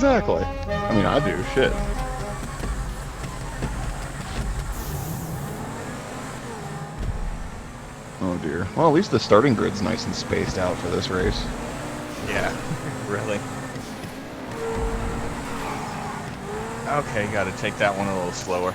Exactly. I mean, I do. Shit. Oh dear. Well, at least the starting grid's nice and spaced out for this race. Yeah, really. Okay, gotta take that one a little slower.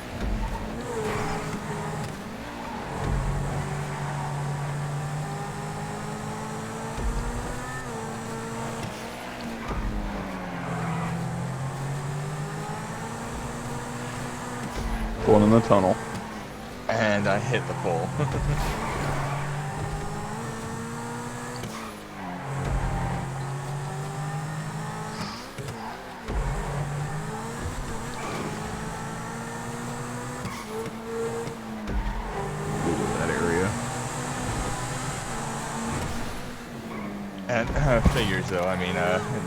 Going in the tunnel. And I hit the pole. That area. And figures though, I mean,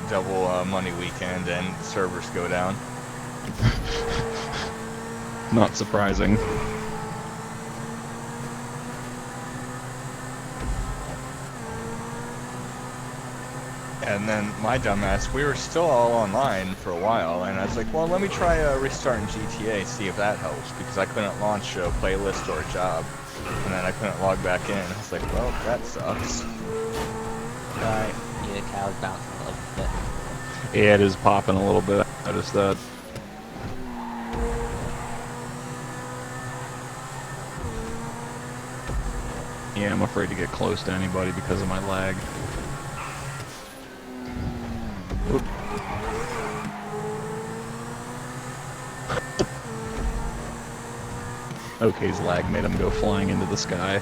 double money weekend and servers go down. Not surprising. And then my dumbass, we were still all online for a while, and I was like, well, let me try restarting GTA, see if that helps, because I couldn't launch a playlist or a job, and then I couldn't log back in. I was like, well, that sucks. Right, yeah, the cow's bouncing a little bit. Yeah, it is popping a little bit. I noticed that. Yeah, I'm afraid to get close to anybody because of my lag. Oop. OK's lag made him go flying into the sky.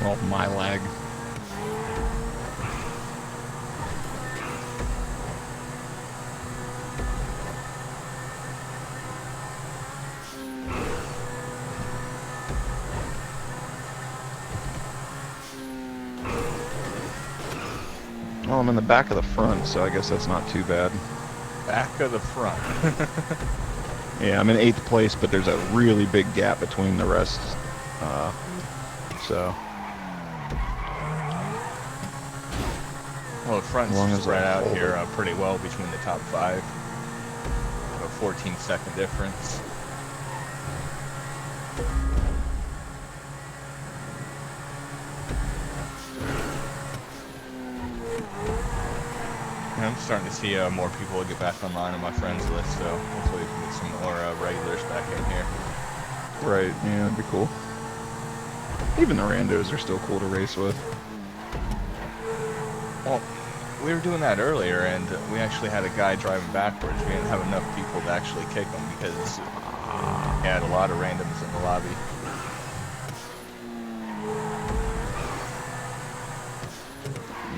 Well, my lag. Well, I'm in the back of the front, so I guess that's not too bad. Back of the front. Yeah, I'm in 8th place, but there's a really big gap between the rest. So. Well, the front's As long as spread I out hold here it. pretty well between the top 5. A 14-second difference. And I'm starting to see more people get back online on my friends list, so hopefully we can get some more regulars back in here. Right, yeah, that'd be cool. Even the randos are still cool to race with. Well, we were doing that earlier, and we actually had a guy driving backwards. We didn't have enough people to actually kick him because he had a lot of randoms in the lobby.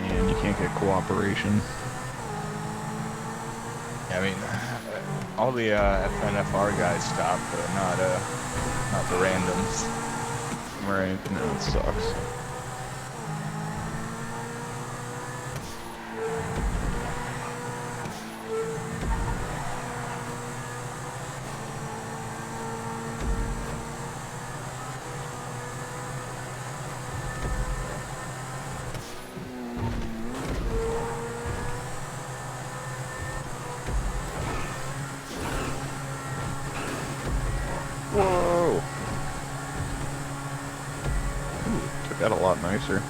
And you can't get cooperation. I mean, all the FNFR guys stopped, but not the randoms. Right, no, it sucks. Whoa! Ooh, took that a lot nicer.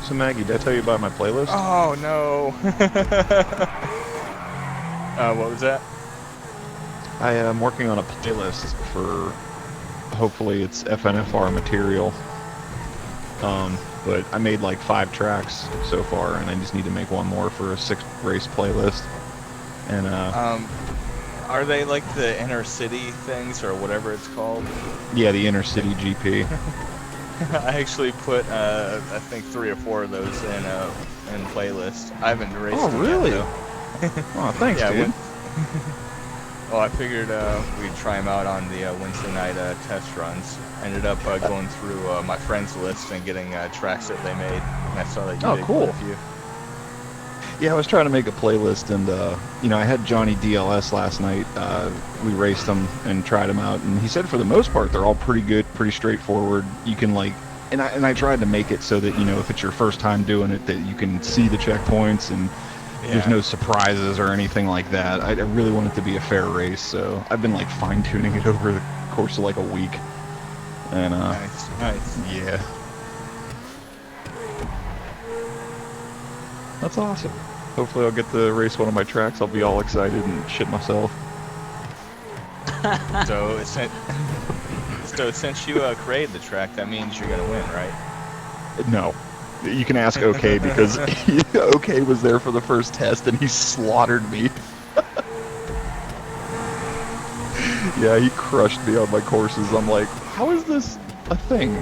So Maggie, did I tell you about my playlist? Oh no! What was that? I am working on a playlist for, hopefully it's FNFR material. But I made like 5 tracks so far, and I just need to make one more for a 6 race playlist. And Are they like the inner city things or whatever it's called? yeah, the Inner City GP. I actually put I think 3 or 4 of those in playlist. I haven't raced Oh, them really? yet, Oh, thanks, yeah, dude. well, I figured we'd try them out on the Wednesday night test runs. Ended up going through my friends list and getting tracks that they made. And I saw that you Oh, did cool. quite a few. Yeah, I was trying to make a playlist, and you know, I had Johnny DLS last night. We raced him and tried him out, and he said for the most part they're all pretty good, pretty straightforward. You can like, and I tried to make it so that, you know, if it's your first time doing it, that you can see the checkpoints and there's Yeah. no surprises or anything like that. I really want it to be a fair race, so I've been like fine tuning it over the course of like a week, and Nice, nice. yeah, that's awesome. Hopefully I'll get to race one of my tracks. I'll be all excited and shit myself. So, since you created the track, that means you're gonna win, right? No. You can ask OK because OK was there for the first test and he slaughtered me. Yeah, he crushed me on my courses. I'm like, how is this a thing?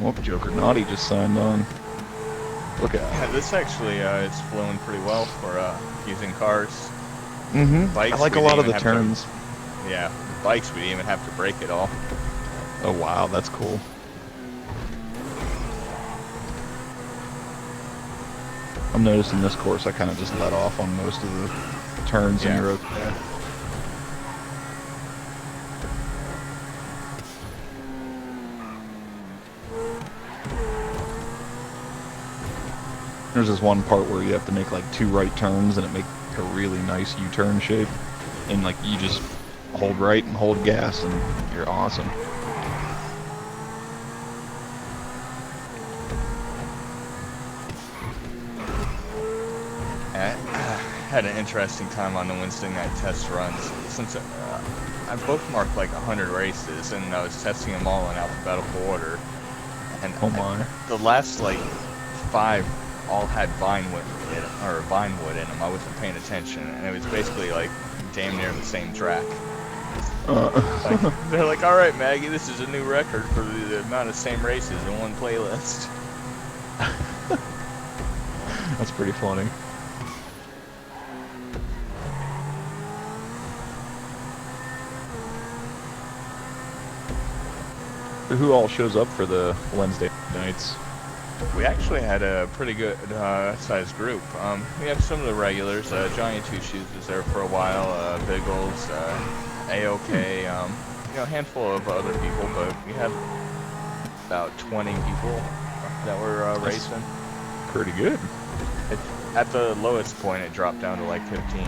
Oh, Joker Naughty just signed on. Look Yeah, out. this actually is flowing pretty well for using cars. Mm-hmm. Bikes, I like we a lot of didn't the even have turns. Yeah, bikes we didn't even have to brake at all. Oh wow, that's cool. I'm noticing this course I kind of just let off on most of the turns and Yeah. you're okay. There's this one part where you have to make like 2 right turns and it makes a really nice U-turn shape. And like you just hold right and hold gas and you're awesome. I had an interesting time on the Wednesday night test runs. Since I bookmarked like 100 races and I was testing them all in alphabetical order. And Oh my. the last like 5 all had Vinewood in them. I wasn't paying attention, and it was basically like damn near the same track. Like, they're like, "All right, Maggie, this is a new record for the amount of same races in one playlist." That's pretty funny. Who all shows up for the Wednesday nights? We actually had a pretty good sized group. We have some of the regulars. Johnny Two Shoes was there for a while. Biggles, AOK. You know, a handful of other people, but we had about 20 people that were racing. Pretty good. At the lowest point, it dropped down to like 15.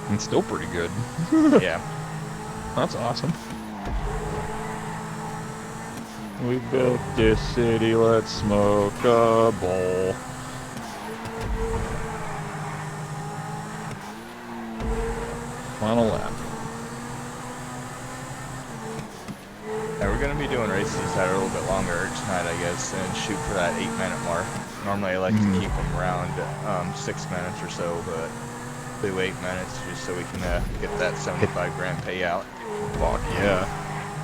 And still pretty good. Yeah. That's awesome. We built this city, let's smoke a bowl. Final lap. Yeah, we're gonna be doing races that are a little bit longer tonight, I guess, and shoot for that 8-minute mark. Normally, I like to keep them around 6 minutes or so, but do 8 minutes just so we can get that 75 grand payout. Fuck yeah.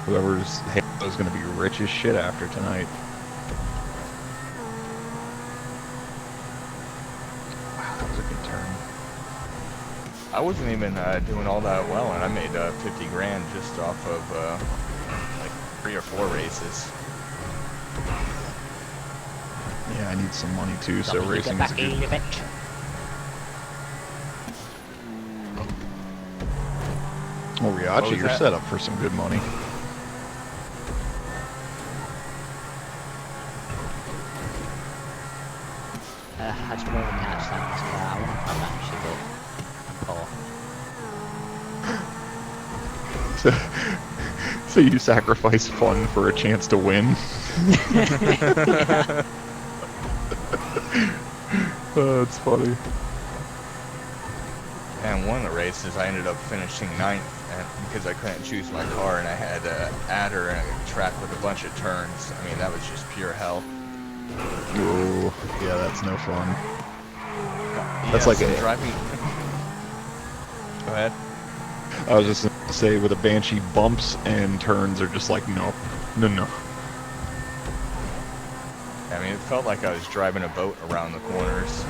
Whoever's Halo's gonna be rich as shit after tonight. Wow, that was a good turn. I wasn't even doing all that well, and I made 50 grand just off of like 3 or 4 races. Yeah, I need some money too, so Got me to racing get is back a in good. a bit. Oh, What Riachi, was you're that? set up for some good money. I just want to catch that as well. I want to come actually, but I'm poor. So you sacrifice fun for a chance to win? Oh, that's funny. And one of the races, I ended up finishing 9th because I couldn't choose my car, and I had an adder and a track with a bunch of turns. I mean, that was just pure hell. Ooh, yeah, that's no fun. That's Yeah, like so a- driving. Go ahead. I was just gonna say, with a Banshee, bumps and turns are just like, no, no, no. I mean, it felt like I was driving a boat around the corners.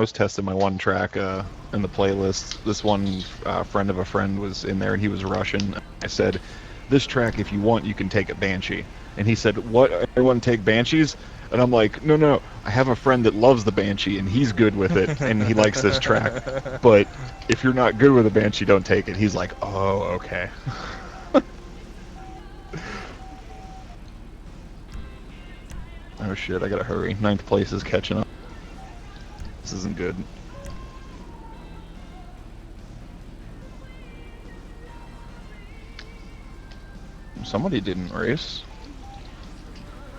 I was testing my one track in the playlist, this one friend of a friend was in there and he was Russian. I said, "This track, if you want, you can take a Banshee." And he said, "What? Everyone take Banshees?" And I'm like, "No, no. I have a friend that loves the Banshee and he's good with it and he likes this track. But if you're not good with a Banshee, don't take it." He's like, "Oh, okay." Oh shit, I gotta hurry. 9th place is catching up. This isn't good. Somebody didn't race.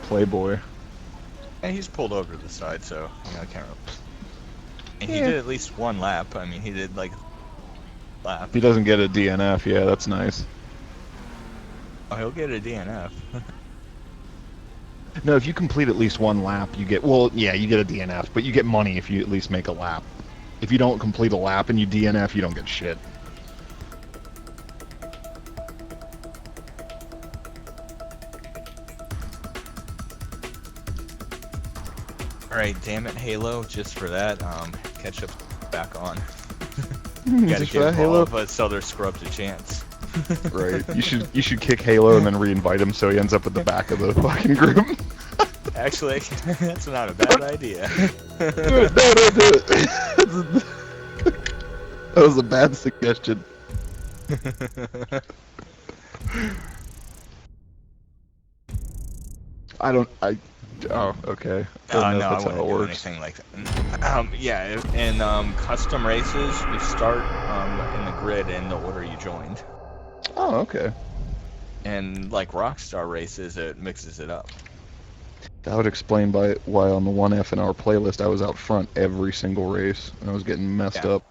Playboy. And he's pulled over to the side, so I can't. And he Yeah. did at least one lap. I mean, he did like lap. If he doesn't get a DNF, yeah, that's nice. Oh, he'll get a DNF. No, if you complete at least one lap, you get, well, yeah, you get a DNF, but you get money if you at least make a lap. If you don't complete a lap and you DNF, you don't get shit. Alright, damn it, Halo, just for that, catch up back on. Gotta Just for give that, all Halo? of us other scrubs a chance. Right. You should kick Halo and then re-invite him so he ends up at the back of the fucking group. Actually, that's not a bad idea. Do it. That was a bad suggestion. Oh, okay. I don't know No, if that's I how wouldn't it do works. anything like that. Yeah, in custom races, you start in the grid in the order you joined. Oh, okay. And like Rockstar races, it mixes it up. That would explain why on the one FNR playlist I was out front every single race and I was getting messed Yeah. up.